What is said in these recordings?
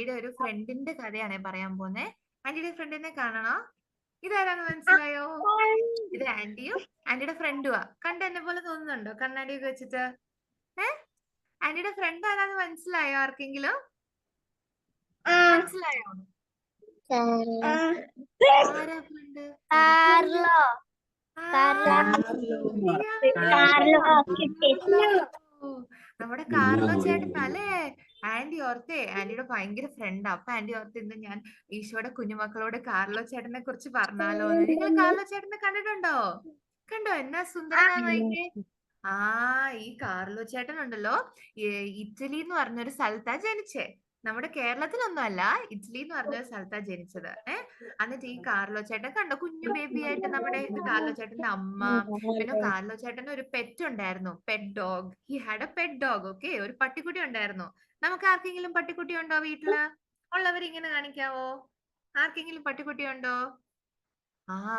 ആന്റിയുടെ ഒരു ഫ്രണ്ടിന്റെ കഥയാണ് പറയാൻ പോകുന്നത്. ആന്റിയുടെ ഫ്രണ്ടിനെ കാണണോ? ഇതാരാന്ന് മനസ്സിലായോ? ഇത് ആന്റിയും ആന്റിയുടെ ഫ്രണ്ടുമാ. കണ്ട എന്നെ പോലെ തോന്നുന്നുണ്ടോ കണ്ണാടിയൊക്കെ വെച്ചിട്ട്? ആന്റിയുടെ ഫ്രണ്ട് ആരാന്ന് മനസ്സിലായോ ആർക്കെങ്കിലും? മനസ്സിലായോ? ആരാ ഫ്രണ്ട്? നമ്മുടെ കാർലോ ചേട്ടനല്ലേ? ആന്റി ഓർത്തേ, ആന്റിയുടെ ഭയങ്കര ഫ്രണ്ടാ. അപ്പൊ ആന്റി ഓർത്ത് ഇന്ന് ഞാൻ ഈശോയുടെ കുഞ്ഞുമക്കളോട് കാർലോ ചേട്ടനെ കുറിച്ച് പറഞ്ഞാലോ എന്ന്. നിങ്ങൾ കാർലോ ചേട്ടനെ കണ്ടിട്ടുണ്ടോ? കണ്ടോ എന്നാ സുന്ദരനാന്ന് നോക്കിയേ. ഈ കാർലോ ചേട്ടൻ ഉണ്ടല്ലോ, ഇറ്റലി എന്ന് പറഞ്ഞൊരു സ്ഥലത്താ ജനിച്ചേ. നമ്മുടെ കേരളത്തിലൊന്നും അല്ല, ഇറ്റലി എന്ന് പറഞ്ഞൊരു സ്ഥലത്താ ജനിച്ചത്. എന്നിട്ട് ഈ കാർലോ ചേട്ടൻ കണ്ടോ കുഞ്ഞു ബേബി ആയിട്ട് നമ്മുടെ ഇത് കാർലോ ചേട്ടന്റെ അമ്മ. പിന്നെ കാർലോ ചേട്ടന് ഒരു പെറ്റ് ഉണ്ടായിരുന്നു, pet dog. He had A pet dog. Okay, ഒരു പട്ടിക്കുട്ടി ഉണ്ടായിരുന്നു. നമുക്ക് ആർക്കെങ്കിലും പട്ടിക്കുട്ടി ഉണ്ടോ വീട്ടില്? ഉള്ളവരിങ്ങനെ കാണിക്കാവോ? ആർക്കെങ്കിലും പട്ടിക്കുട്ടി ഉണ്ടോ?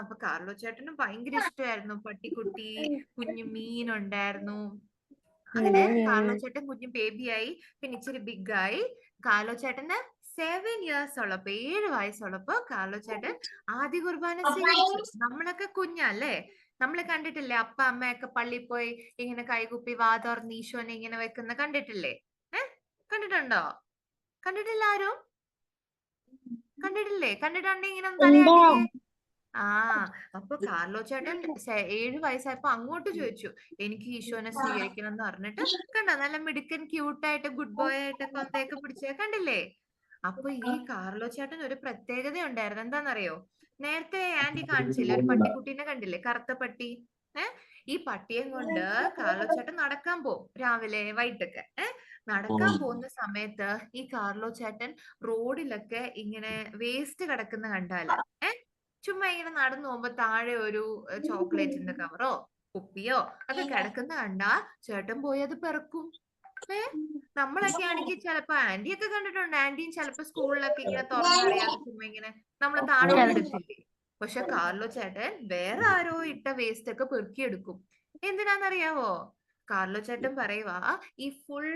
അപ്പൊ കാർലോ ചേട്ടനും ഭയങ്കര ഇഷ്ടമായിരുന്നു പട്ടിക്കുട്ടി. കുഞ്ഞു മീൻ ഉണ്ടായിരുന്നു. അങ്ങനെ കാർലോ ചേട്ടൻ കുഞ്ഞു ബേബിയായി, പിന്നെ ഇച്ചിരി ബിഗ് ആയി. കാർലോ ചേട്ടന് 7 years ഉള്ളപ്പോ, 7 വയസ്സുള്ളപ്പോ കാർലോ ചേട്ടൻ ആദ്യ കുർബാന സ്വീകരിച്ചു. നമ്മളൊക്കെ കുഞ്ഞല്ലേ, നമ്മള് കണ്ടിട്ടില്ലേ അപ്പ അമ്മയൊക്കെ പള്ളിയിൽ പോയി ഇങ്ങനെ കൈകുപ്പി വാതോർന്ന് ഈശോനെ ഇങ്ങനെ വെക്കുന്ന കണ്ടിട്ടില്ലേ? കണ്ടിട്ടുണ്ടോ? കണ്ടിട്ടില്ല ആരും? കണ്ടിട്ടില്ലേ? കണ്ടിട്ടുണ്ടെങ്കിൽ ഇങ്ങനെ ഒന്ന് തലയാട്ടിക്കേ. അപ്പൊ കാർലോ ചേട്ടൻ 7 വയസ്സായപ്പോ അങ്ങോട്ട് ചോദിച്ചു, എനിക്ക് ഈശോനെ സ്വീകരിക്കണം എന്ന് പറഞ്ഞിട്ട്. കണ്ടോ നല്ല മിടുക്കൻ ക്യൂട്ടായിട്ട് ഗുഡ് ബോയ് ആയിട്ട് കൊന്തയൊക്കെ പിടിച്ച കണ്ടില്ലേ? അപ്പൊ ഈ കാർലോ ചേട്ടൻ ഒരു പ്രത്യേകത ഉണ്ടായിരുന്നു. എന്താണെന്നറിയോ? നേരത്തെ ആന്റി കാണിച്ചില്ലേ ഒരു പട്ടിക്കുട്ടീനെ കണ്ടില്ലേ, കറുത്ത പട്ടി? ഈ പട്ടിയെയും കൊണ്ട് കാർലോ ചേട്ടൻ നടക്കാൻ പോകും രാവിലെ വൈകിട്ടൊക്കെ. നടക്കാൻ പോകുന്ന സമയത്ത് ഈ കാർലോ ചേട്ടൻ റോഡിലൊക്കെ ഇങ്ങനെ വേസ്റ്റ് കിടക്കുന്ന കണ്ടാല്, ചുമ്മാ ഇങ്ങനെ നടന്നു പോകുമ്പോ താഴെ ഒരു ചോക്ലേറ്റിന്റെ കവറോ കുപ്പിയോ ഒക്കെ കിടക്കുന്ന കണ്ടാ ചേട്ടൻ പോയി അത് പെറുക്കും. നമ്മളൊക്കെ ആണെങ്കിൽ ചിലപ്പോ ആന്റിയൊക്കെ കണ്ടിട്ടുണ്ട്, ആന്റിയും ചിലപ്പോ സ്കൂളിലൊക്കെ ഇങ്ങനെ തുറന്നറിയാതെ ചുമ്മാ ഇങ്ങനെ നമ്മള് താഴോട്ട് ഇടത്തില്ലേ. പക്ഷെ കാർലോ ചേട്ടൻ വേറെ ആരോ ഇട്ട വേസ്റ്റ് ഒക്കെ പെറുക്കിയെടുക്കും. എന്തിനാന്നറിയാവോ? കാർലോ ചേട്ടൻ പറയുവാ, ഈ ഫുൾ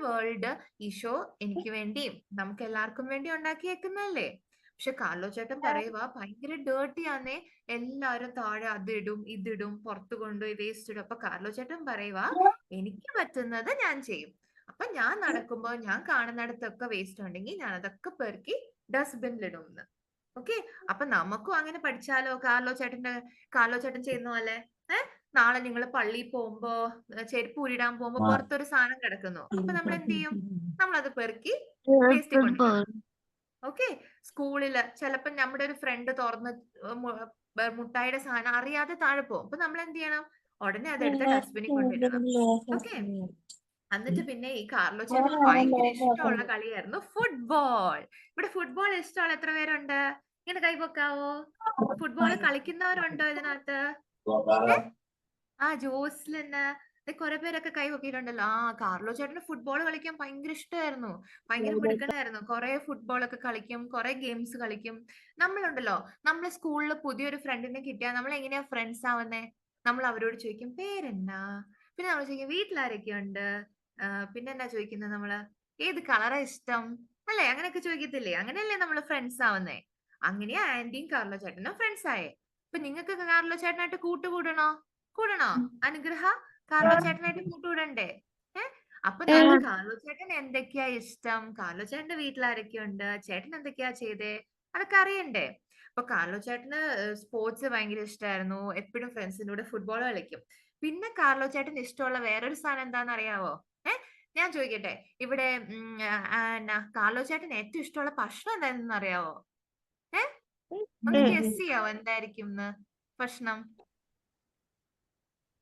വേൾഡ് ഈശോ എനിക്ക് വേണ്ടിയും നമുക്ക് എല്ലാവർക്കും വേണ്ടി ഉണ്ടാക്കിയേക്കുന്നല്ലേ. പക്ഷെ കാർലോ ചേട്ടൻ പറയുവാ ഭയങ്കര ഡേർട്ടി ആന്നേ, എല്ലാരും താഴെ അതിടും ഇതിടും പുറത്തു കൊണ്ടുപോയി വേസ്റ്റ് ഇടും. അപ്പൊ കാർലോ ചേട്ടൻ പറയുവാ, എനിക്ക് പറ്റുന്നത് ഞാൻ ചെയ്യും. അപ്പൊ ഞാൻ നടക്കുമ്പോ ഞാൻ കാണുന്നിടത്തൊക്കെ വേസ്റ്റ് ഉണ്ടെങ്കിൽ ഞാൻ അതൊക്കെ പെറുക്കി ഡസ്റ്റ്ബിനിലിടും എന്ന്. ഓക്കെ, അപ്പൊ നമുക്കും അങ്ങനെ പഠിച്ചാലോ? കാർലോ ചേട്ടൻ ചെയ്യുന്ന പോലെ. നാളെ നിങ്ങൾ പള്ളിയിൽ പോകുമ്പോ ചെരുപ്പ് ഊരിടാൻ പോകുമ്പോ പുറത്തൊരു സാധനം കിടക്കുന്നു, അപ്പൊ നമ്മൾ എന്ത് ചെയ്യും? നമ്മളത് പെറുക്കി വേസ്റ്റ് കൊണ്ടിടും. ഓക്കെ, സ്കൂളില് ചിലപ്പോ നമ്മുടെ ഒരു ഫ്രണ്ട് തുറന്ന് മുട്ടായിയുടെ സാധനം അറിയാതെ താഴെ പോകും. അപ്പൊ നമ്മൾ എന്ത് ചെയ്യണം? ഉടനെ അതെടുത്ത് ഡസ്റ്റ്ബിനിൽ കൊണ്ടിടണം. ഓക്കെ, എന്നിട്ട് പിന്നെ ഈ കാർലോ ചേട്ടന് ഭയങ്കര ഇഷ്ടമുള്ള കളിയായിരുന്നു ഫുട്ബോൾ. ഇവിടെ ഫുട്ബോൾ ഇഷ്ടമുള്ള എത്ര പേരുണ്ട്? ഇങ്ങനെ കൈപൊക്കാവോ? ഫുട്ബോൾ കളിക്കുന്നവരുണ്ടോ ഇതിനകത്ത്? ജോസ്ലിന് കുറെ പേരൊക്കെ കൈ പൊക്കിയിട്ടുണ്ടല്ലോ. കാർലോ ചേട്ടന് ഫുട്ബോൾ കളിക്കാൻ ഭയങ്കര ഇഷ്ടമായിരുന്നു, ഭയങ്കര മിടുക്കനായിരുന്നു. കുറെ ഫുട്ബോൾ ഒക്കെ കളിക്കും, കുറെ ഗെയിംസ് കളിക്കും. നമ്മളുണ്ടല്ലോ, നമ്മളെ സ്കൂളിൽ പുതിയൊരു ഫ്രണ്ടിനെ കിട്ടിയാൽ നമ്മൾ എങ്ങനെയാ ഫ്രണ്ട്സ് ആവുന്നേ? നമ്മൾ അവരോട് ചോദിക്കും പേരെന്നാ, പിന്നെ നമ്മൾ ചോദിക്കും വീട്ടിലാരൊക്കെ ഉണ്ട്, പിന്നെ എന്നാ ചോദിക്കുന്നത് നമ്മള്, ഏത് കളറാ ഇഷ്ടം, അല്ലെ? അങ്ങനെയൊക്കെ ചോദിക്കത്തില്ലേ? അങ്ങനെയല്ലേ നമ്മള് ഫ്രണ്ട്സ് ആവുന്നേ. അങ്ങനെയാ ആന്റിയും കാർലോ ചേട്ടനും ഫ്രണ്ട്സ് ആയേ. അപ്പൊ നിങ്ങൾക്ക് കാർലോ ചേട്ടനായിട്ട് കൂട്ടുകൂടണോ? അനുഗ്രഹ, കാർലോ ചേട്ടനായിട്ട് കൂട്ടുകൂടണ്ടേ? അപ്പൊ നമുക്ക് കാർലോ ചേട്ടൻ എന്തൊക്കെയാ ഇഷ്ടം, കാർലോ ചേട്ടന്റെ വീട്ടിൽ ആരൊക്കെയുണ്ട്, ചേട്ടൻ എന്തൊക്കെയാ ചെയ്തേ, അതൊക്കെ അറിയണ്ടേ? അപ്പൊ കാർലോ ചേട്ടന് സ്പോർട്സ് ഭയങ്കര ഇഷ്ടമായിരുന്നു, എപ്പോഴും ഫ്രണ്ട്സിന്റെ കൂടെ ഫുട്ബോൾ കളിക്കും. പിന്നെ കാർലോ ചേട്ടന് ഇഷ്ടമുള്ള വേറൊരു സാധനം എന്താണെന്ന് അറിയാവോ? ഞാൻ ചോദിക്കട്ടെ, ഇവിടെ കാർലോ ചേട്ടന് ഏറ്റവും ഇഷ്ടമുള്ള ഭക്ഷണം എന്താണെന്ന് അറിയാവോ? ഒന്ന് ഗസ് ചെയ്യാവോ എന്തായിരിക്കും ഭക്ഷണം?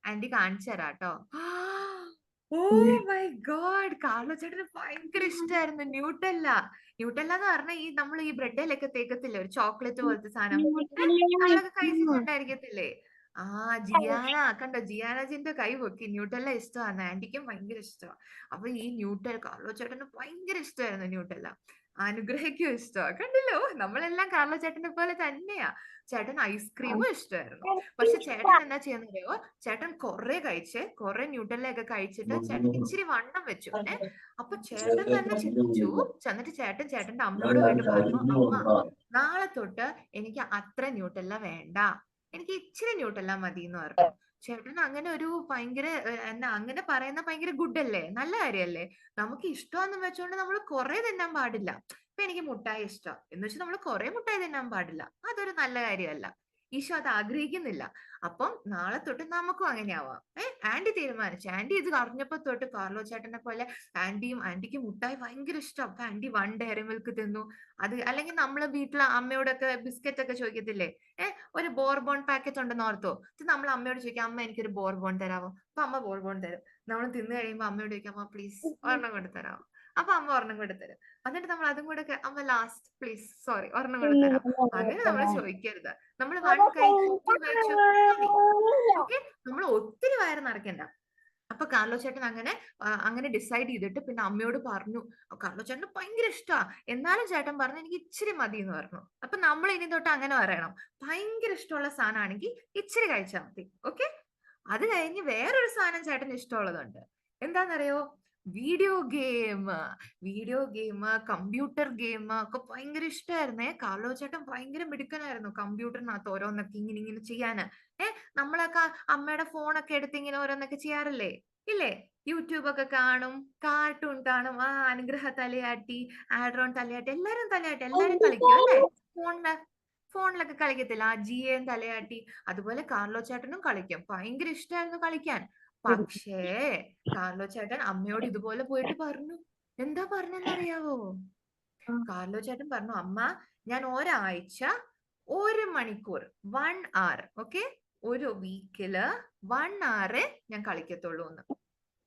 ആന്റി കാണിച്ചു തരാട്ടോ. ഓ മൈ ഗോഡ്, കാർലോ ചേട്ടന് ഭയങ്കര ഇഷ്ടമായിരുന്നു ന്യൂട്ടെല്ല. ന്യൂട്ടെല്ല എന്ന് പറഞ്ഞാൽ ഈ നമ്മൾ ഈ ബ്രെഡിലൊക്കെ തേക്കത്തില്ലേ ഒരു ചോക്ലേറ്റ് പോലത്തെ സാധനം, നമ്മളൊക്കെ കഴിച്ചിട്ടുണ്ടായിരിക്കത്തില്ലേ? ജിയാന കണ്ടോ, ജിയാനജിന്റെ കൈ പൊക്കി. ന്യൂട്ടെല്ല ഇഷ്ടമാണ്, ആന്റിക്കും ഭയങ്കര ഇഷ്ടമാണ്. അപ്പൊ ഈ കാർലോ ചേട്ടന് ഭയങ്കര ഇഷ്ടമായിരുന്നു ന്യൂട്ടെല്ല. അനുഗ്രഹിക്കും ഇഷ്ടമാ. കണ്ടല്ലോ, നമ്മളെല്ലാം കാർലോ ചേട്ടനെ പോലെ തന്നെയാ. ചേട്ടൻ ഐസ്ക്രീമും ഇഷ്ടമായിരുന്നു. പക്ഷെ ചേട്ടൻ എന്നാ ചെയ്യാന്നറിയോ? ചേട്ടൻ കുറെ ന്യൂട്ടല്ലയൊക്കെ കഴിച്ചിട്ട് ചേട്ടൻ ഇച്ചിരി വണ്ണം വെച്ചു. അപ്പൊ ചേട്ടൻ തന്നെ ചിന്തിച്ചു. എന്നിട്ട് ചേട്ടൻ ചേട്ടന്റെ അമ്മയോട് പോയിട്ട് പറഞ്ഞു, അമ്മ നാളെ തൊട്ട് എനിക്ക് അത്ര ന്യൂട്ടല്ല വേണ്ട, എനിക്ക് ഇച്ചിരി ന്യൂട്ടല്ല മതി എന്ന് പറഞ്ഞു. ചേട്ടൻ അങ്ങനെ ഒരു ഭയങ്കര എന്നാ അങ്ങനെ പറയുന്ന ഭയങ്കര ഗുഡ് അല്ലേ, നല്ല കാര്യല്ലേ. നമുക്ക് ഇഷ്ടമെന്ന് വെച്ചോണ്ട് നമ്മൾ കുറെ തിന്നാൻ പാടില്ല. ഇപ്പൊ എനിക്ക് മുട്ടായി ഇഷ്ടം എന്ന് വെച്ചാൽ നമ്മൾ കുറെ മുട്ടായി തിന്നാൻ പാടില്ല, അതൊരു നല്ല കാര്യമല്ല. ഈശോ അത് ആഗ്രഹിക്കുന്നില്ല. അപ്പം നാളെ തൊട്ട് നമുക്കും അങ്ങനെ ആവാം. ആന്റി തീരുമാനിച്ചു. ആന്റി ഇത് അറിഞ്ഞപ്പോ തൊട്ട് കാർലോ ചേട്ടനെ പോലെ ആന്റിക്ക് മുട്ടായി ഭയങ്കര ഇഷ്ടം. അപ്പൊ ആന്റി 1 ഡയറി മിൽക്ക് തിന്നു. അത് അല്ലെങ്കിൽ നമ്മള് വീട്ടിലെ അമ്മയോടൊക്കെ ബിസ്ക്കറ്റ് ഒക്കെ ചോദിക്കത്തില്ലേ, ഒരു ബോർബോൺ പാക്കറ്റ് ഉണ്ടെന്ന് ഓർത്തോ, ഇത് നമ്മൾ അമ്മയോട് ചോദിക്കാം, അമ്മ എനിക്കൊരു ബോർബോൺ തരാമോ? അപ്പൊ അമ്മ ബോർബോൺ തരും. നമ്മൾ തിന്നു കഴിയുമ്പോ അമ്മയോട് ചോദിക്കാം, അമ്മ പ്ലീസ് ഒരെണ്ണം കൊണ്ട് തരാമോ? അപ്പൊ അമ്മ ഒരെണ്ണം കൊണ്ട് തരും. എന്നിട്ട് നമ്മൾ അതും കൂടെ അമ്മ ലാസ്റ്റ് പ്ലീസ് സോറി ഒരെണ്ണം കൊണ്ട് തരാം. അങ്ങനെ നമ്മൾ ചോദിക്കരുത്. നമ്മൾ 1 കഴിച്ചു 2 കഴിച്ചു മതി. ഓക്കെ, നമ്മൾ ഒത്തിരി വയറ് നിറയ്ക്കണ്ട. അപ്പൊ കാർലോ ചേട്ടൻ അങ്ങനെ ഡിസൈഡ് ചെയ്തിട്ട് പിന്നെ അമ്മയോട് പറഞ്ഞു. കാർലോ ചേട്ടന് ഭയങ്കര ഇഷ്ടാ, എന്നാലും ചേട്ടൻ പറഞ്ഞു എനിക്ക് ഇച്ചിരി മതി എന്ന് പറഞ്ഞു. അപ്പൊ നമ്മൾ ഇനി തൊട്ട് അങ്ങനെ പറയണം, ഭയങ്കര ഇഷ്ടമുള്ള സാധനമാണെങ്കിൽ ഇച്ചിരി കഴിച്ചാൽ മതി. ഓക്കെ, അത് കഴിഞ്ഞ് വേറൊരു സാധനം ചേട്ടന് ഇഷ്ടമുള്ളതുണ്ട്. എന്താന്നറിയോ? Video game. കമ്പ്യൂട്ടർ ഗെയിം ഒക്കെ ഭയങ്കര ഇഷ്ടമായിരുന്നേ. കാർലോ ചേട്ടൻ ഭയങ്കര മിടുക്കനായിരുന്നു കമ്പ്യൂട്ടറിനകത്ത് ഓരോന്നൊക്കെ ഇങ്ങനെ ചെയ്യാന്. നമ്മളൊക്കെ അമ്മയുടെ ഫോണൊക്കെ എടുത്ത് ഇങ്ങനെ ഓരോന്നൊക്കെ ചെയ്യാറില്ലേ, ഇല്ലേ? യൂട്യൂബ് ഒക്കെ കാണും, കാർട്ടൂൺ കാണും. അനുഗ്രഹ തലയാട്ടി, ആഡ്രോൺ തലയാട്ടി, എല്ലാരും കളിക്കും അല്ലേ? ഫോണിലൊക്കെ കളിക്കത്തില്ല, ജിയേം തലയാട്ടി. അതുപോലെ കാർലോ ചേട്ടനും കളിക്കും, ഭയങ്കര ഇഷ്ടമായിരുന്നു കളിക്കാൻ. പക്ഷേ കാർലോ ചേട്ടൻ അമ്മയോട് ഇതുപോലെ പോയിട്ട് പറഞ്ഞു. എന്താ പറഞ്ഞെന്നറിയാവോ? കാർലോ ചേട്ടൻ പറഞ്ഞു, അമ്മ ഞാൻ ഒരാഴ്ച 1 മണിക്കൂർ 1 hour, ഓക്കെ, ഒരു വീക്കില് 1 hour ഞാൻ കളിക്കത്തുള്ളൂ എന്ന്.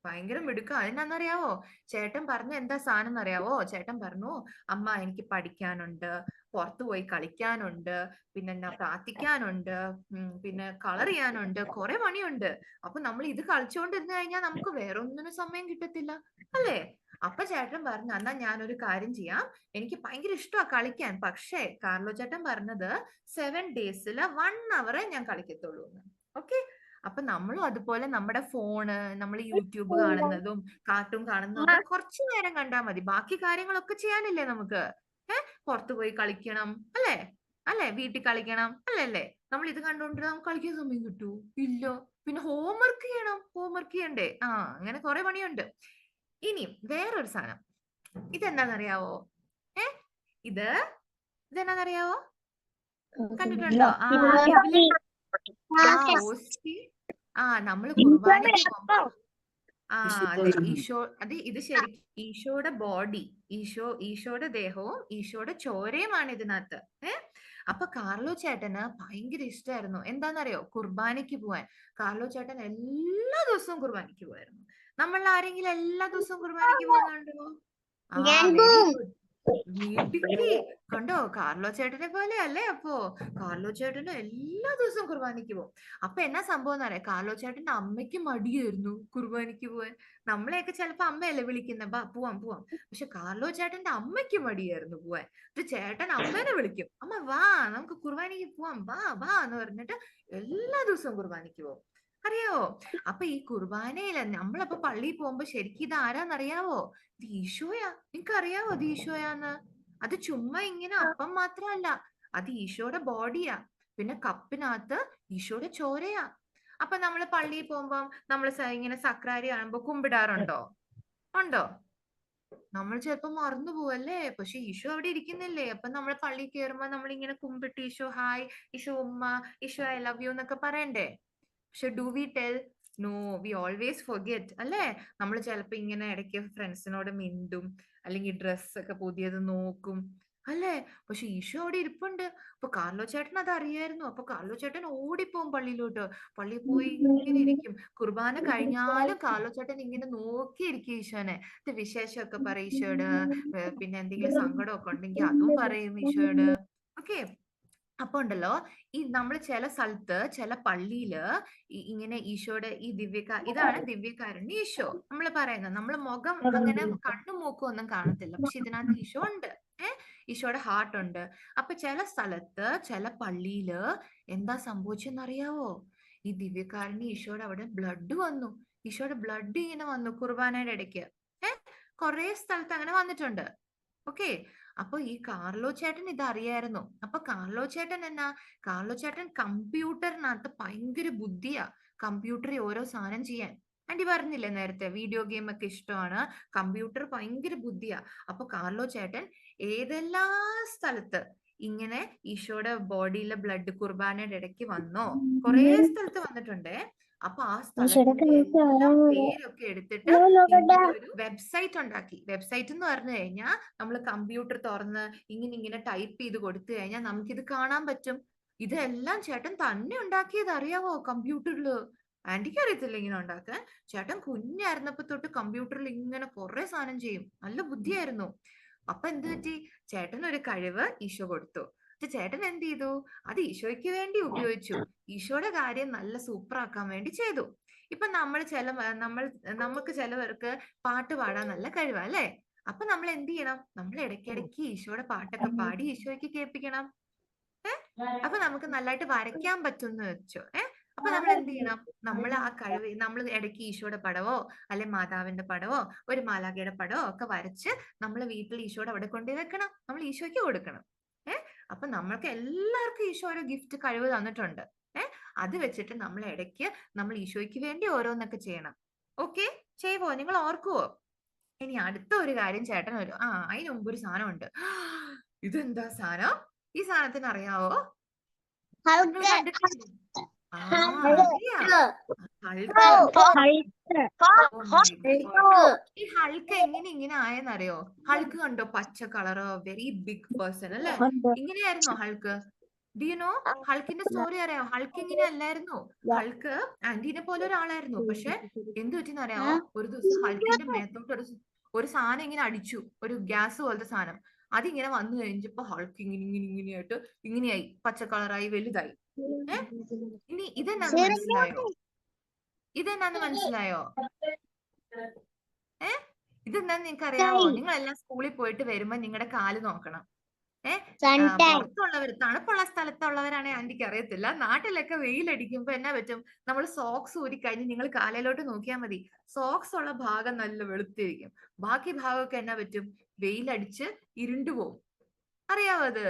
ഭയങ്കര മിടുക്ക. അതിനെന്നറിയാവോ ചേട്ടൻ പറഞ്ഞ എന്താ സാധനം എന്നറിയാവോ? ചേട്ടൻ പറഞ്ഞു, അമ്മ എനിക്ക് പഠിക്കാനുണ്ട്, പുറത്തു പോയി കളിക്കാനുണ്ട്, പിന്നെ എന്നാ പ്രാർത്ഥിക്കാനുണ്ട്, പിന്നെ കളർ ചെയ്യാനുണ്ട്, കുറെ പണിയുണ്ട്. അപ്പൊ നമ്മൾ ഇത് കളിച്ചുകൊണ്ടിരുന്നു കഴിഞ്ഞാൽ നമുക്ക് വേറെ ഒന്നിനും സമയം കിട്ടത്തില്ല അല്ലേ? അപ്പൊ ചേട്ടൻ പറഞ്ഞു, എന്നാ ഞാനൊരു കാര്യം ചെയ്യാം, എനിക്ക് ഭയങ്കര ഇഷ്ടമാ കളിക്കാൻ, പക്ഷേ കാർലോ ചേട്ടൻ പറഞ്ഞത് 7 days 1 hour ഞാൻ കളിക്കത്തുള്ളൂ എന്ന്. ഓക്കെ, അപ്പൊ നമ്മളും അതുപോലെ നമ്മുടെ ഫോണ്, നമ്മൾ യൂട്യൂബ് കാണുന്നതും കാർട്ടൂൺ കാണുന്നതും ഒക്കെ കുറച്ചു നേരം കണ്ടാൽ മതി. ബാക്കി കാര്യങ്ങളൊക്കെ ചെയ്യാനില്ലേ നമുക്ക്? പുറത്തു പോയി കളിക്കണം അല്ലേ? വീട്ടിൽ കളിക്കണം അല്ലേ? നമ്മൾ ഇത് കണ്ടുകൊണ്ടിരുന്ന നമുക്ക് കളിക്കാൻ സമയം കിട്ടൂ? ഇല്ല. പിന്നെ ഹോംവർക്ക് ചെയ്യണ്ടേ? അങ്ങനെ കുറെ പണിയുണ്ട്. ഇനി വേറൊരു സാധനം, ഇതെന്താണെന്നറിയാവോ? ഇത് ഇതെന്താണെന്നറിയാവോ? കണ്ടിട്ടുണ്ടോ? ഓസ്റ്റി. നമ്മള് കുർബാനയ്ക്ക് പോകുമ്പോ അതെ, ഇത് ശരിക്കും ഈശോയുടെ ബോഡി, ഈശോയുടെ ദേഹവും ഈശോയുടെ ചോരയുമാണ് ഇതിനകത്ത്. അപ്പൊ കാർലോ ചേട്ടന് ഭയങ്കര ഇഷ്ടമായിരുന്നു എന്താന്നറിയോ? കുർബാനയ്ക്ക് പോവാൻ. കാർലോ ചേട്ടൻ എല്ലാ ദിവസവും കുർബാനയ്ക്ക് പോവായിരുന്നു. നമ്മൾ ആരെങ്കിലും എല്ലാ ദിവസവും കുർബാനയ്ക്ക് പോകുന്നുണ്ടോ? വെരി ഗുഡ്, മിടുക്കി. കണ്ടോ, കാർലോ ചേട്ടനെ പോലെ അല്ലേ? അപ്പോ കാർലോ ചേട്ടന് എല്ലാ ദിവസവും കുർബാനയ്ക്ക് പോകും. അപ്പൊ എന്നാ സംഭവം എന്നറിയാം, കാർലോ ചേട്ടന്റെ അമ്മയ്ക്ക് മടിയായിരുന്നു കുർബാനയ്ക്ക് പോവാൻ. നമ്മളെയൊക്കെ ചിലപ്പോ അമ്മയല്ലേ വിളിക്കുന്നത്, ബാ പോവാം. പക്ഷെ കാർലോ ചേട്ടന്റെ അമ്മയ്ക്ക് മടിയായിരുന്നു പോവാൻ. ഒരു ചേട്ടൻ അമ്മേനെ വിളിക്കും, അമ്മ വാ നമുക്ക് കുർബാനയ്ക്ക് പോവാം, വാ എന്ന് പറഞ്ഞിട്ട് എല്ലാ ദിവസവും കുർബാനയ്ക്ക് പോകും. അറിയാവോ? അപ്പൊ ഈ കുർബാനയില് നമ്മളപ്പോ പള്ളിയിൽ പോകുമ്പോ ശരിക്കും ഇത് ആരാന്നറിയാവോ? ഇത് ഈശോയാ. നിനക്ക് അറിയാവോ അത് ഈശോയാന്ന്? അത് ചുമ്മാ ഇങ്ങനെ അപ്പം മാത്രമല്ല, അത് ഈശോയുടെ ബോഡിയാ. പിന്നെ കപ്പിനകത്ത് ഈശോയുടെ ചോരയാ. അപ്പൊ നമ്മള് പള്ളിയിൽ പോകുമ്പോ നമ്മൾ ഇങ്ങനെ സക്രാരി കാണുമ്പോ കുമ്പിടാറുണ്ടോ? ഉണ്ടോ? നമ്മൾ ചിലപ്പോ മറന്നു പോവല്ലേ, പക്ഷെ ഈശോ അവിടെ ഇരിക്കുന്നില്ലേ? അപ്പൊ നമ്മൾ പള്ളിയിൽ കയറുമ്പോ നമ്മൾ ഇങ്ങനെ കുമ്പിട്ട് ഈശോ ഹായ്, ഈശോ ഉമ്മ, ഈശോ ഐ ലവ് യു എന്നൊക്കെ പറയണ്ടേ? പക്ഷെ do we tell? No, we always forget അല്ലേ? നമ്മൾ ചിലപ്പോ ഇങ്ങനെ ഇടയ്ക്ക് ഫ്രണ്ട്സിനോട് മിണ്ടും, അല്ലെങ്കിൽ ഡ്രസ്സൊക്കെ പുതിയത് നോക്കും അല്ലേ? പക്ഷെ ഈശോ അവിടെ ഇരിപ്പുണ്ട്. അപ്പൊ കാർലോ ചേട്ടൻ അത് അറിയായിരുന്നു. അപ്പൊ കാർലോ ചേട്ടൻ ഓടിപ്പോവും പള്ളിയിലോട്ട്. പള്ളിയിൽ പോയി ഇങ്ങനെ ഇരിക്കും. കുർബാന കഴിഞ്ഞാലും കാർലോ ചേട്ടൻ ഇങ്ങനെ നോക്കിയിരിക്കും ഈശോനെ. വിശേഷമൊക്കെ പറയും ഈശോയോട്. പിന്നെ എന്തെങ്കിലും സങ്കടമൊക്കെ ഉണ്ടെങ്കിൽ അതും പറയും ഈശോയോട്. ഓക്കെ, അപ്പൊ ഉണ്ടല്ലോ, ഈ നമ്മൾ ചില സ്ഥലത്ത് ചില പള്ളിയില് ഇങ്ങനെ ഈശോയുടെ ഇതാണ് ദിവ്യകാരുണ്യ ഈശോ നമ്മൾ പറയുന്നത്. നമ്മള് മുഖം അങ്ങനെ കണ്ണും മൂക്കും ഒന്നും കാണത്തില്ല, പക്ഷെ ഇതിനകത്ത് ഈശോ ഉണ്ട്. ഈശോയുടെ ഹാർട്ട് ഉണ്ട്. അപ്പൊ ചില സ്ഥലത്ത് ചില പള്ളിയില് എന്താ സംഭവിച്ചെന്നറിയാവോ? ഈ ദിവ്യകാരുണ്യ ഈശോയുടെ അവിടെ ബ്ലഡ് വന്നു. ഈശോയുടെ ബ്ലഡ് ഇങ്ങനെ വന്നു കുർബാനയുടെ ഇടയ്ക്ക്. കുറെ സ്ഥലത്ത് അങ്ങനെ വന്നിട്ടുണ്ട്. ഓക്കെ. അപ്പൊ ഈ കാർലോ ചേട്ടൻ ഇത് അറിയായിരുന്നു. അപ്പൊ കാർലോ ചേട്ടൻ കാർലോ ചേട്ടൻ കമ്പ്യൂട്ടറിനകത്ത് ഭയങ്കര ബുദ്ധിയാ. കമ്പ്യൂട്ടറിൽ ഓരോ സാധനം ചെയ്യാൻ. ആന്റി പറഞ്ഞില്ലേ നേരത്തെ വീഡിയോ ഗെയിം ഒക്കെ ഇഷ്ടമാണ്. കമ്പ്യൂട്ടർ ഭയങ്കര ബുദ്ധിയാ. അപ്പൊ കാർലോ ചേട്ടൻ ഏതെല്ലാം സ്ഥലത്ത് ഇങ്ങനെ ഈശോയുടെ ബോഡിയിലെ ബ്ലഡ് കുർബാനയുടെ ഇടയ്ക്ക് വന്നോ, കുറേ സ്ഥലത്ത് വന്നിട്ടുണ്ടേ. അപ്പൊ ആ സ്ഥലത്തിന്റെ എല്ലാം പേരൊക്കെ എടുത്തിട്ട് ഇങ്ങനെ ഒരു വെബ്സൈറ്റ് ഉണ്ടാക്കി. വെബ്സൈറ്റ് എന്ന് പറഞ്ഞു കഴിഞ്ഞാൽ നമ്മൾ കമ്പ്യൂട്ടർ തുറന്ന് ഇങ്ങനെ ടൈപ്പ് ചെയ്ത് കൊടുത്തു കഴിഞ്ഞാൽ നമുക്കിത് കാണാൻ പറ്റും. ഇതെല്ലാം ചേട്ടൻ തന്നെ ഉണ്ടാക്കിയത് അറിയാവോ കമ്പ്യൂട്ടറില്? ആന്റിക്ക് അറിയത്തില്ല ഇങ്ങനെ ഉണ്ടാക്കാൻ. ചേട്ടൻ കുഞ്ഞായിരുന്നപ്പോ തൊട്ട് കമ്പ്യൂട്ടറിൽ ഇങ്ങനെ കുറെ സാധനം ചെയ്യും. നല്ല ബുദ്ധിയായിരുന്നു. അപ്പൊ എന്ത് പറ്റി? ചേട്ടൻ ഒരു കഴിവ് ഈശോ കൊടുത്തു. ചേട്ടൻ എന്ത് ചെയ്തു? അത് ഈശോയ്ക്ക് വേണ്ടി ഉപയോഗിച്ചു. ഈശോയുടെ കാര്യം നല്ല സൂപ്പർ ആക്കാൻ വേണ്ടി ചെയ്തു. ഇപ്പൊ നമുക്ക് ചിലവർക്ക് പാട്ട് പാടാൻ നല്ല കഴിവാ അല്ലേ? അപ്പൊ നമ്മൾ എന്ത് ചെയ്യണം? നമ്മൾ ഇടയ്ക്കിടയ്ക്ക് ഈശോയുടെ പാട്ടൊക്കെ പാടി ഈശോയ്ക്ക് കേൾപ്പിക്കണം. അപ്പൊ നമുക്ക് നല്ലതായിട്ട് വരയ്ക്കാൻ പറ്റുമെന്ന് വെച്ചോ. അപ്പൊ നമ്മൾ എന്ത് ചെയ്യണം? നമ്മൾ ആ കഴിവ് നമ്മൾ ഇടയ്ക്ക് ഈശോയുടെ പടവോ അല്ലെ മാതാവിന്റെ പടവോ ഒരു മാലാഖയുടെ പടവോ ഒക്കെ വരച്ച് നമ്മൾ വീട്ടിൽ ഈശോയുടെ അവിടെ കൊണ്ടുപോയി വെക്കണം. നമ്മൾ ഈശോയ്ക്ക് കൊടുക്കണം. അപ്പൊ നമ്മൾക്ക് എല്ലാവർക്കും ഈശോ ഒരു ഗിഫ്റ്റ് കഴിവ് തന്നിട്ടുണ്ട്. അത് വെച്ചിട്ട് നമ്മൾ ഇടയ്ക്ക് നമ്മൾ ഈശോയ്ക്ക് വേണ്ടി ഓരോന്നൊക്കെ ചെയ്യണം. ഓക്കെ, ചെയ്യുവോ? നിങ്ങൾ ഓർക്കുവോ? ഇനി അടുത്ത ഒരു കാര്യം ചേട്ടൻ വരും. അതിന് മുമ്പ് ഒരു സാധനം ഉണ്ട്. ഇതെന്താ സാധനം? ഈ സാധനത്തിന് അറിയാവോ? ഈ ഹൾക്ക് ഇങ്ങനെ ആയെന്നറിയോ? ഹൾക്ക് കണ്ടോ? പച്ച കളറ്, വെരി ബിഗ് പേഴ്സൺ അല്ലേ? ഇങ്ങനെയായിരുന്നോ ഹൾക്ക്? Do you know? ഹൾക്കിന്റെ സ്റ്റോറി അറിയാം. ഹൾക്ക് ഇങ്ങനെ അല്ലായിരുന്നു. ഹൾക്ക് ആന്റീനെ പോലെ ഒരാളായിരുന്നു. പക്ഷെ എന്ത് പറ്റിന്ന് അറിയാമോ? ഒരു ദിവസം ഹൾക്കിന്റെ മേത്തോട്ട് ഒരു സാധനം ഇങ്ങനെ അടിച്ചു. ഒരു ഗ്യാസ് പോലത്തെ സാധനം. അതിങ്ങനെ വന്നു കഴിഞ്ഞപ്പോ ഹൾക്ക് ഇങ്ങനെയായിട്ട് ഇങ്ങനെയായി, പച്ച കളറായി, വലുതായി. ഇനി ഇതെന്നാന്ന് മനസ്സിലായോ? മനസ്സിലായോ? ഇതെന്താന്ന് നിങ്ങൾക്ക് അറിയാവോ? നിങ്ങളെല്ലാം സ്കൂളിൽ പോയിട്ട് വരുമ്പോ നിങ്ങളുടെ കാല് നോക്കണം. പുറത്തുള്ളവർ, തണുപ്പുള്ള സ്ഥലത്തുള്ളവരാണെങ്കിൽ ആന്റിക്ക് അറിയത്തില്ല. നാട്ടിലൊക്കെ വെയിലടിക്കുമ്പോ എന്നാ പറ്റും? നമ്മൾ സോക്സ് ഊരി കഴിഞ്ഞ് നിങ്ങൾ കാലയിലോട്ട് നോക്കിയാൽ മതി. സോക്സ് ഉള്ള ഭാഗം നല്ല വെളുത്തിരിക്കും. ബാക്കി ഭാഗമൊക്കെ എന്നാ പറ്റും? വെയിലടിച്ച് ഇരുണ്ടുപോകും. അറിയാവോ അത്?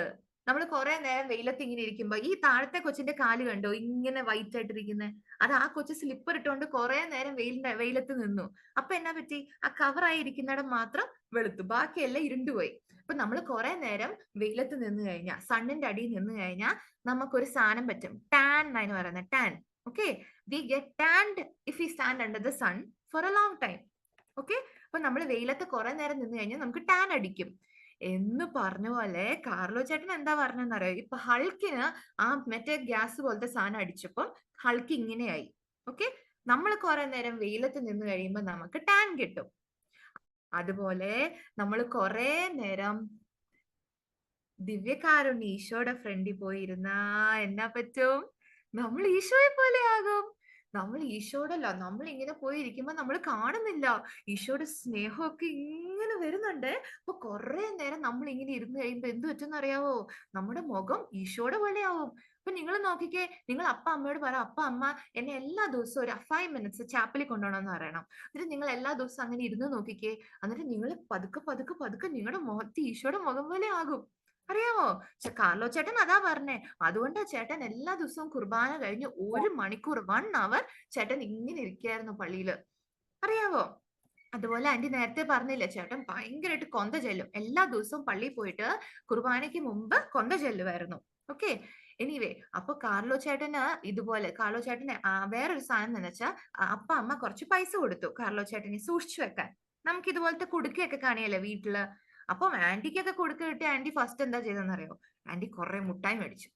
നമ്മൾ കുറെ നേരം വെയിലത്ത് ഇങ്ങനെ ഇരിക്കുമ്പോ ഈ താഴത്തെ കൊച്ചിന്റെ കാല് കണ്ടോ ഇങ്ങനെ വൈറ്റ് ആയിട്ടിരിക്കുന്നത്? അത് ആ കൊച്ചു സ്ലിപ്പർ ഇട്ടുകൊണ്ട് കുറെ നേരം വെയിലത്ത് നിന്നു. അപ്പൊ എന്നാ പറ്റി? ആ കവറായി ഇരിക്കുന്നിടം മാത്രം വെളുത്തു, ബാക്കിയെല്ലാം ഇരുണ്ടുപോയി. അപ്പൊ നമ്മൾ കുറെ നേരം വെയിലത്ത് നിന്ന് കഴിഞ്ഞാൽ, സണ്ണിന്റെ അടിയിൽ നിന്ന് കഴിഞ്ഞാൽ നമുക്കൊരു സാധനം പറ്റും. ടാൻ എന്നാണ് പറയുന്നത്. Tan. Okay, we get tanned if we stand under the sun for a long time. Okay, അപ്പൊ നമ്മൾ വെയിലത്ത് കുറെ നേരം നിന്ന് കഴിഞ്ഞാൽ നമുക്ക് ടാൻ അടിക്കും എന്ന് പറഞ്ഞ പോലെ കാർലോ ചേട്ടൻ എന്താ പറഞ്ഞെന്നറിയോ? ഇപ്പൊ ഹൾക്കിന് ആ മറ്റേ ഗ്യാസ് പോലത്തെ സാധനം അടിച്ചപ്പം ഹൾക്ക് ഇങ്ങനെയായി. ഓക്കെ, നമ്മൾ കുറെ നേരം വെയിലത്ത് നിന്ന് കഴിയുമ്പോൾ നമുക്ക് ടാൻ കിട്ടും. അതുപോലെ നമ്മൾ കുറെ നേരം ദിവ്യകാരുണ്യ ഈശോയുടെ ഫ്രണ്ടിൽ പോയി ഇരുന്നാ എന്നാ പറ്റും? നമ്മൾ ഈശോയെ പോലെ ആകും. നമ്മൾ നമ്മൾ ഇങ്ങനെ പോയി ഇരിക്കുമ്പോ നമ്മൾ കാണുന്നില്ല. ഈശോയുടെ സ്നേഹമൊക്കെ ഇങ്ങനെ വരുന്നുണ്ട്. അപ്പൊ കുറെ നേരം നമ്മൾ ഇങ്ങനെ ഇരുന്ന് കഴിയുമ്പോ എന്ത് പറ്റുമെന്ന് അറിയാവോ? നമ്മുടെ മുഖം ഈശോയുടെ പോലെ ആവും. അപ്പൊ നിങ്ങൾ നോക്കിക്കേ, നിങ്ങൾ അപ്പ അമ്മയോട് പറ, അപ്പ അമ്മ എന്നെ എല്ലാ ദിവസവും ഒരു 5 മിനിറ്റ്സ് ചാപ്പലിൽ കൊണ്ടുപോകണമെന്ന് പറയണം. എന്നിട്ട് നിങ്ങൾ എല്ലാ ദിവസവും അങ്ങനെ ഇരുന്ന് നോക്കിക്കേ. എന്നിട്ട് നിങ്ങൾ പതുക്കെ പതുക്കെ പതുക്കെ നിങ്ങളുടെ മുഖത്ത് ഈശോയുടെ മുഖം പോലെ ആകും. അറിയാമോ? കാർലോ ചേട്ടൻ അതാ പറഞ്ഞേ. അതുകൊണ്ടാ ചേട്ടൻ എല്ലാ ദിവസവും കുർബാന കഴിഞ്ഞ് 1 മണിക്കൂർ 1 അവർ ചേട്ടൻ ഇങ്ങനെ ഇരിക്കായിരുന്നു പള്ളിയില്. അറിയാവോ? അതുപോലെ ആന്റി നേരത്തെ പറഞ്ഞില്ലേ, ചേട്ടൻ ഭയങ്കരമായിട്ട് കൊന്ത ചെല്ലും. എല്ലാ ദിവസവും പള്ളിയിൽ പോയിട്ട് കുർബാനയ്ക്ക് മുമ്പ് കൊന്ത ചെല്ലുമായിരുന്നു. ഓക്കെ, എനിവേ, അപ്പൊ കാർലോ ചേട്ടന് വേറൊരു സാധനം എന്ന് വെച്ചാൽ അപ്പ അമ്മ കുറച്ച് പൈസ കൊടുത്തു കാർലോ ചേട്ടനെ സൂക്ഷിച്ചു വെക്കാൻ. നമുക്ക് ഇതുപോലത്തെ കുടുക്കയൊക്കെ കാണിയല്ലേ വീട്ടില്. അപ്പം ആന്റിക്കൊക്കെ കൊടുക്ക കിട്ടിയ ആന്റി ഫസ്റ്റ് എന്താ ചെയ്തെന്നറിയോ? ആന്റി കുറെ മുട്ടായി മേടിച്ചു.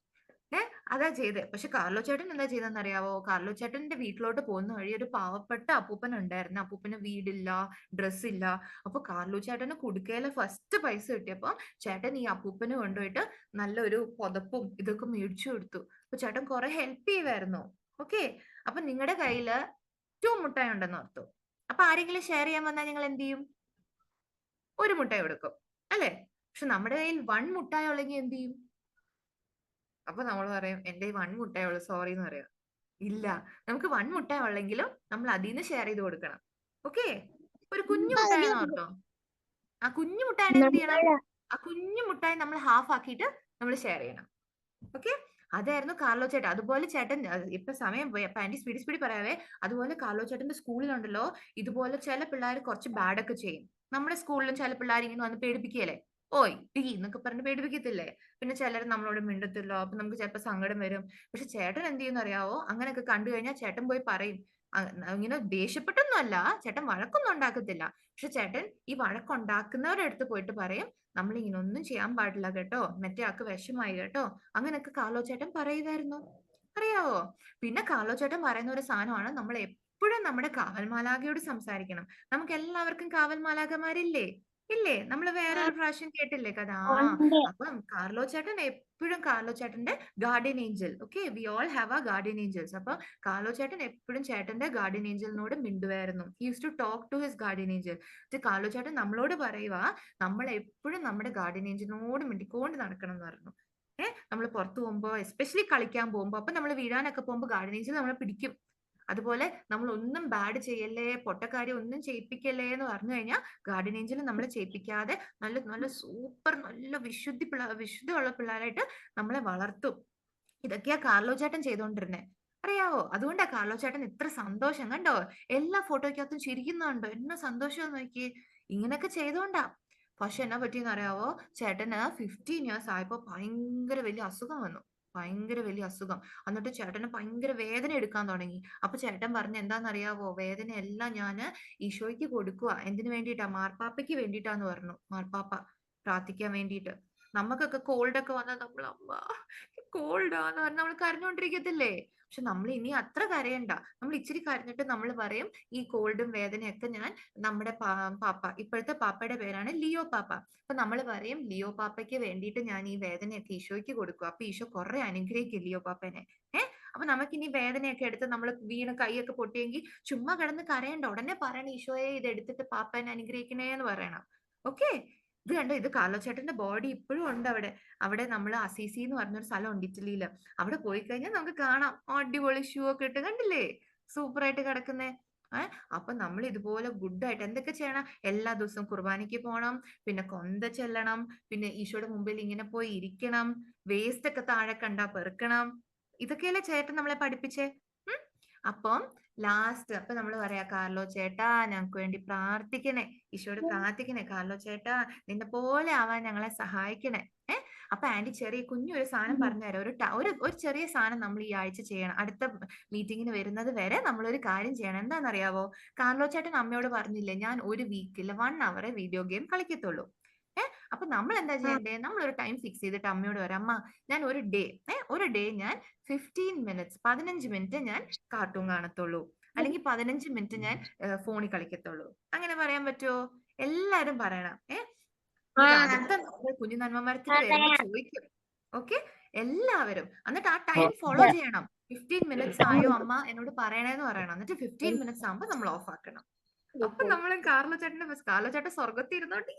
അതാ ചെയ്തേ. പക്ഷെ കാർലോ ചേട്ടൻ എന്താ ചെയ്തെന്നറിയാവോ? കാർലോ ചേട്ടന്റെ വീട്ടിലോട്ട് പോകുന്ന വഴി ഒരു പാവപ്പെട്ട അപ്പൂപ്പൻ ഉണ്ടായിരുന്നു. അപ്പൂപ്പന് വീടില്ല, ഡ്രസ് ഇല്ല. അപ്പൊ കാർലോ ചേട്ടന് കുടുക്കയിലെ ഫസ്റ്റ് പൈസ കിട്ടിയപ്പോ ചേട്ടൻ ഈ അപ്പൂപ്പന് കൊണ്ടുപോയിട്ട് നല്ലൊരു പുതപ്പും ഇതൊക്കെ മേടിച്ചു കൊടുത്തു. അപ്പൊ ചേട്ടൻ കുറെ ഹെൽപ്പ് ചെയ്യുമായിരുന്നു. ഓക്കെ, അപ്പൊ നിങ്ങളുടെ കയ്യില് 2 മുട്ടായി ഉണ്ടെന്ന് ഓർത്തു. അപ്പൊ ആരെങ്കിലും ഷെയർ ചെയ്യാൻ വന്നാൽ നിങ്ങൾ എന്ത് ചെയ്യും? 1 മുട്ടായി കൊടുക്കും അല്ലേ? പക്ഷെ നമ്മുടെ കയ്യിൽ 1 മുട്ടായി ഉള്ളെങ്കിൽ എന്ത് ചെയ്യും? അപ്പൊ നമ്മൾ പറയും എന്റെ 1 മുട്ടായി ഉള്ളു, സോറി എന്ന് പറയാം. ഇല്ല, നമുക്ക് 1 മുട്ടായി ഉള്ളെങ്കിലും നമ്മൾ അതിന്ന് ഷെയർ ചെയ്ത് കൊടുക്കണം. ഓക്കെ, ഒരു കുഞ്ഞു മുട്ടായി ഓർത്തോ, ആ കുഞ്ഞു മുട്ടായി എന്ത് ചെയ്യണം? ആ കുഞ്ഞു മുട്ടായി നമ്മൾ ഹാഫ് ആക്കിയിട്ട് നമ്മൾ ഷെയർ ചെയ്യണം. ഓക്കെ, അതായിരുന്നു കാർലോ ചേട്ടൻ. അതുപോലെ ചേട്ടൻ ഇപ്പൊ സമയം പോയി, അപ്പൊ ആന്റി സ്പീഡ് സ്പീഡ് പറയാവേ. അതുപോലെ കാർലോ ചേട്ടന്റെ സ്കൂളിലുണ്ടല്ലോ, ഇതുപോലെ ചില പിള്ളേർ കുറച്ച് ബാഡ് ഒക്കെ ചെയ്യും. നമ്മുടെ സ്കൂളിലും ചില പിള്ളേർ ഇങ്ങനെ വന്ന് പേടിപ്പിക്കുകയല്ലേ, ഓയ് ടീ എന്നൊക്കെ പറഞ്ഞ് പേടിപ്പിക്കത്തില്ലേ. പിന്നെ ചിലർ നമ്മളോട് മിണ്ടത്തില്ല, അപ്പൊ നമുക്ക് ചിലപ്പോൾ സങ്കടം വരും. പക്ഷെ ചേട്ടൻ എന്ത് ചെയ്യുന്ന അറിയാവോ, അങ്ങനെയൊക്കെ കണ്ടു കഴിഞ്ഞാൽ ചേട്ടൻ പോയി പറയും. ഇങ്ങനെ ദേഷ്യപ്പെട്ടൊന്നും അല്ല, ചേട്ടൻ വഴക്കൊന്നും ഉണ്ടാക്കത്തില്ല. പക്ഷെ ചേട്ടൻ ഈ വഴക്കുണ്ടാക്കുന്നവരുടെ അടുത്ത് പോയിട്ട് പറയും, നമ്മൾ ഇങ്ങനെ ഒന്നും ചെയ്യാൻ പാടില്ല കേട്ടോ, മറ്റേ ആൾക്ക് വിഷമായി കേട്ടോ. അങ്ങനെയൊക്കെ കാർലോ ചേട്ടൻ പറയുമായിരുന്നു, അറിയാവോ? പിന്നെ കാർലോ ചേട്ടൻ പറയുന്ന ഒരു സാധനമാണ്, നമ്മൾ എപ്പോഴും നമ്മുടെ കാവൽ മാലാഖയോട് സംസാരിക്കണം. നമുക്ക് എല്ലാവർക്കും കാവൽ മാലാഖമാരില്ലേ? ഇല്ലേ? നമ്മൾ വേറൊരു പ്രാവശ്യം കേട്ടില്ലേ കഥ? അപ്പം കാർലോ ചേട്ടൻ എപ്പോഴും കാർലോ ചേട്ടന്റെ guardian angel. Okay, we all have a guardian angels. അപ്പൊ കാർലോ ചേട്ടൻ എപ്പോഴും ചേട്ടന്റെ ഗാർഡിയൻ ഏഞ്ചലിനോട് മിണ്ടുവായിരുന്നു. He use to talk to his guardian angel. Carlo ചേട്ടൻ നമ്മളോട് പറയുക, നമ്മൾ എപ്പോഴും നമ്മുടെ ഗാർഡിയൻ ഏഞ്ചലിനോട് മിണ്ടിക്കൊണ്ട് നടക്കണം എന്ന് പറഞ്ഞു. നമ്മൾ പുറത്തു പോകുമ്പോ, എസ്പെഷ്യലി കളിക്കാൻ പോകുമ്പോ, അപ്പൊ നമ്മൾ വീഴാനൊക്കെ പോകുമ്പോ ഗാർഡിയൻ ഏഞ്ചൽ നമ്മളെ പിടിക്കും. അതുപോലെ നമ്മൾ ഒന്നും ബാഡ് ചെയ്യല്ലേ, പൊട്ടക്കാര്യം ഒന്നും ചെയ്യിപ്പിക്കല്ലേ എന്ന് പറഞ്ഞു കഴിഞ്ഞാൽ ഗാർഡിയൻ ഏഞ്ചൽ നമ്മളെ ചെയ്യിപ്പിക്കാതെ നല്ല നല്ല സൂപ്പർ നല്ല വിശുദ്ധിയുള്ള പിള്ളേരായിട്ട് നമ്മളെ വളർത്തും. ഇതൊക്കെയാ കാർലോ ചേട്ടൻ ചെയ്തോണ്ടിരുന്നേ, അറിയാവോ? അതുകൊണ്ടാ കാർലോ ചേട്ടൻ ഇത്ര സന്തോഷം, കണ്ടോ? എല്ലാ ഫോട്ടോയ്ക്കകത്തും ചിരിക്കുന്നുണ്ടോ, എന്നാ സന്തോഷം നോക്കിയേ. ഇങ്ങനെയൊക്കെ ചെയ്തോണ്ടാ. പക്ഷെ എന്നാ പറ്റിയെന്ന് അറിയാവോ, ചേട്ടന് 15 ഇയേഴ്സ് ആയപ്പോ ഭയങ്കര വലിയ അസുഖം വന്നു. ഭയങ്കര വലിയ അസുഖം. എന്നിട്ട് ചേട്ടന് ഭയങ്കര വേദന എടുക്കാൻ തുടങ്ങി. അപ്പൊ ചേട്ടൻ പറഞ്ഞ എന്താണെന്നറിയാവോ, വേദനയെല്ലാം ഞാന് ഈശോയ്ക്ക് കൊടുക്കുക. എന്തിനു വേണ്ടിയിട്ടാ? മാർപ്പാപ്പയ്ക്ക് വേണ്ടിയിട്ടാന്ന് പറഞ്ഞു. മാർപ്പാപ്പ പ്രാർത്ഥിക്കാൻ വേണ്ടിയിട്ട്. നമുക്കൊക്കെ കോൾഡ് ഒക്കെ വന്നാൽ നമ്മൾ അമ്മ കോൾഡാന്ന് പറഞ്ഞ് നമ്മൾ കരഞ്ഞോണ്ടിരിക്കത്തില്ലേ? പക്ഷെ നമ്മൾ ഇനി അത്ര കരയണ്ട. നമ്മൾ ഇച്ചിരി കരഞ്ഞിട്ട് നമ്മൾ പറയും, ഈ കോൾഡും വേദനയൊക്കെ ഞാൻ നമ്മുടെ പാപ്പ, ഇപ്പോഴത്തെ പാപ്പയുടെ പേരാണ് ലിയോ പാപ്പ. അപ്പൊ നമ്മൾ പറയും, ലിയോ പാപ്പയ്ക്ക് വേണ്ടിയിട്ട് ഞാൻ ഈ വേദനയൊക്കെ ഈശോയ്ക്ക് കൊടുക്കും. അപ്പൊ ഈശോ കുറെ അനുഗ്രഹിക്കും ലിയോ പാപ്പനെ. അപ്പൊ നമുക്കിനി വേദനയൊക്കെ എടുത്ത് നമ്മൾ വീണ് കൈയൊക്കെ പൊട്ടിയെങ്കിൽ ചുമ്മാ കിടന്ന് കരയണ്ട, ഉടനെ പറയണം, ഈശോയെ ഇത് എടുത്തിട്ട് പാപ്പനെ അനുഗ്രഹിക്കണേ എന്ന് പറയണം. ഓക്കെ, ഇത് കണ്ടോ, ഇത് കാർലോ ചേട്ടന്റെ ബോഡി ഇപ്പോഴും ഉണ്ട് അവിടെ. അവിടെ നമ്മൾ അസീസി എന്ന് പറഞ്ഞൊരു സ്ഥലമുണ്ട് ഇറ്റലിയില്. അവിടെ പോയി കഴിഞ്ഞാൽ നമുക്ക് കാണാം, അടിപൊളി ഷൂ ഒക്കെ ഇട്ട്, കണ്ടില്ലേ സൂപ്പർ ആയിട്ട് കിടക്കുന്നേ. അപ്പൊ നമ്മൾ ഇതുപോലെ ഗുഡ് ആയിട്ട് എന്തൊക്കെ ചെയ്യണം? എല്ലാ ദിവസവും കുർബാനയ്ക്ക് പോകണം, പിന്നെ കൊന്ത ചെല്ലണം, പിന്നെ ഈശോയുടെ മുമ്പിൽ ഇങ്ങനെ പോയി ഇരിക്കണം, വേസ്റ്റ് ഒക്കെ താഴെ കണ്ടാ പെറുക്കണം. ഇതൊക്കെയല്ലേ ചേട്ടൻ നമ്മളെ പഠിപ്പിച്ചേ. അപ്പം ലാസ്റ്റ് അപ്പൊ നമ്മൾ പറയാ, കാർലോ ചേട്ടാ ഞങ്ങൾക്ക് വേണ്ടി പ്രാർത്ഥിക്കണേ, ഈശോയോട് പ്രാർത്ഥിക്കണേ, കാർലോ ചേട്ടാ നിന്നെ പോലെ ആവാൻ ഞങ്ങളെ സഹായിക്കണേ. അപ്പൊ ആന്റി ചെറിയ കുഞ്ഞൊരു സാധനം പറഞ്ഞുതരാം. ഒരു ചെറിയ സാധനം നമ്മൾ ഈ ആഴ്ച ചെയ്യണം. അടുത്ത മീറ്റിങ്ങിന് വരുന്നത് വരെ നമ്മൾ ഒരു കാര്യം ചെയ്യണം. എന്താണെന്നറിയാവോ? കാർലോ ചേട്ടൻ അമ്മയോട് പറഞ്ഞില്ലേ, ഞാൻ ഒരു വീക്കിൽ 1 അവറെ വീഡിയോ ഗെയിം കളിക്കത്തുള്ളൂ. അപ്പൊ നമ്മൾ എന്താ ചെയ്യണ്ടേ? നമ്മൾ ഒരു ടൈം ഫിക്സ് ചെയ്തിട്ട് അമ്മയോട് പറയാം, അമ്മ ഞാൻ ഒരു ഡേ ഞാൻ 15 മിനിറ്റ്സ് 15 മിനിറ്റ് ഞാൻ കാർട്ടൂൺ കാണത്തുള്ളൂ, അല്ലെങ്കിൽ 15 മിനിറ്റ് ഞാൻ ഫോണിൽ കളിക്കത്തുള്ളൂ. അങ്ങനെ പറയാൻ പറ്റുമോ? എല്ലാരും പറയണം. എന്നിട്ട് അടുത്ത കുഞ്ഞു നന്മമരത്തിൽ വരുമ്പോ ചോദിക്കും. ഓക്കെ, എല്ലാവരും എന്നിട്ട് ആ ടൈം ഫോളോ ചെയ്യണം. 15 മിനിറ്റ്സ് ആയോ അമ്മ എന്നോട് പറയണേന്ന് പറയണം. എന്നിട്ട് 15 മിനിറ്റ്സ് ആകുമ്പോ നമ്മൾ ഓഫ് ആക്കണം. അപ്പൊ നമ്മൾ കാർലോ ചേട്ടൻ സ്വർഗത്തിൽ ഇരുന്നോണ്ട്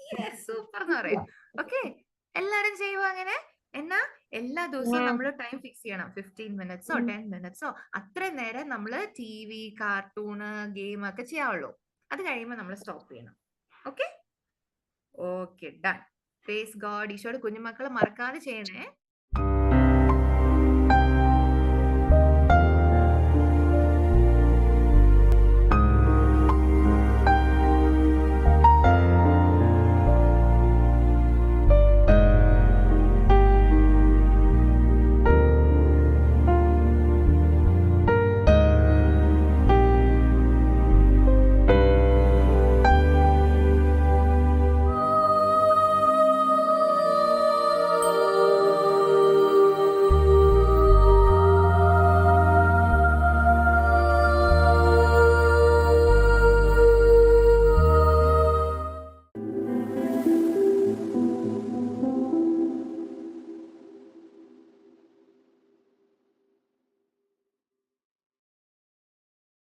സൂപ്പർ എന്ന് പറയും. ഓക്കെ, എല്ലാരും ചെയ്യുവോ അങ്ങനെ? എന്നാ എല്ലാ ദിവസവും നമ്മൾ ടൈം ഫിക്സ് ചെയ്യണം, 15 മിനിറ്റ്സോ 10 മിനിറ്റ്സോ. അത്രയും നേരം നമ്മൾ TV, കാർട്ടൂണ്, ഗെയിം ഒക്കെ ചെയ്യാവുള്ളൂ. അത് കഴിയുമ്പോൾ നമ്മൾ സ്റ്റോപ്പ് ചെയ്യണം. Okay okay, done. Praise God. ഈശോയുടെ കുഞ്ഞുമക്കളെ മറക്കാതെ ചെയ്യണേ.